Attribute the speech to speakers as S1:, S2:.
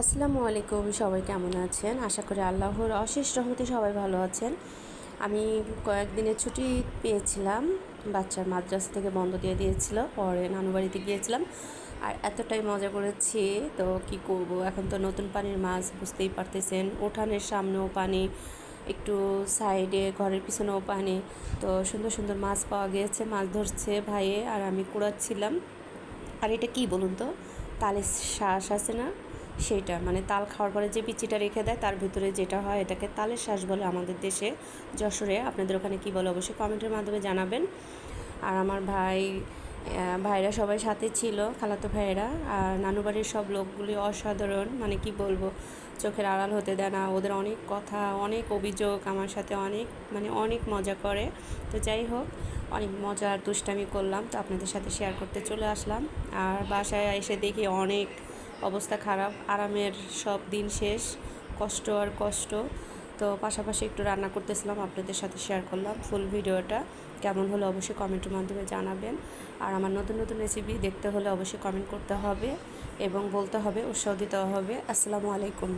S1: আসসালামু আলাইকুম, সবাই কেমন আছেন? আশা করি আল্লাহর অশেষ রহমতে সবাই ভালো আছেন। আমি কয়েকদিনের ছুটি পেয়েছিলাম, বাচ্চার মাদ্রাসা থেকে বন্ধ দিয়ে দিয়েছিল, পরে নানু বাড়িতে গিয়েছিলাম। আর এতটাই মজা করেছি, তো কি করব, এখন তো নতুন পানির মাছ, বুঝতেই পারতেছেন, উঠানের সামনেও পানি, একটু সাইডে ঘরের পিছনেও পানি। তো সুন্দর সুন্দর মাছ পাওয়া গিয়েছে, মাছ ধরছে ভাইয়ে আর আমি কুড়াচ্ছিলাম। আর এটা কি বলুন তো, তালের শ্বাস আছে না, সেইটা মানে তাল খাওয়ার পরে যে বিচিটা রেখে দেয় তার ভিতরে যেটা হয় এটাকে তালের শ্বাস বলে আমাদের দেশে, যশোরে। আপনাদের ওখানে কী বলে অবশ্যই কমেন্টের মাধ্যমে জানাবেন। আর আমার ভাইরা সবাই সাথে ছিল, খালাতো ভাইয়েরা। আর নানু বাড়ির সব লোকগুলি অসাধারণ, মানে কি বলবো, চোখের আড়াল হতে দেয় না। ওদের অনেক কথা, অনেক অভিযোগ, আমার সাথে অনেক মজা করে। তো যাই হোক, অনেক মজা আর দুষ্টামি করলাম, তো আপনাদের সাথে শেয়ার করতে চলে আসলাম। আর বাসায় এসে দেখি অনেক অবস্থা খারাপ, আরামের সব দিন শেষ, কষ্ট আর কষ্ট। তো পাশাপাশি একটু রান্না করতেছিলাম, আপনাদের সাথে শেয়ার করলাম। ফুল ভিডিওটা কেমন হলো অবশ্যই কমেন্টের মাধ্যমে জানাবেন। আর আমার নতুন নতুন রেসিপি দেখতে হলে অবশ্যই কমেন্ট করতে হবে এবং বলতে হবে, উৎসাহ দিতে হবে। আসসালামু আলাইকুম।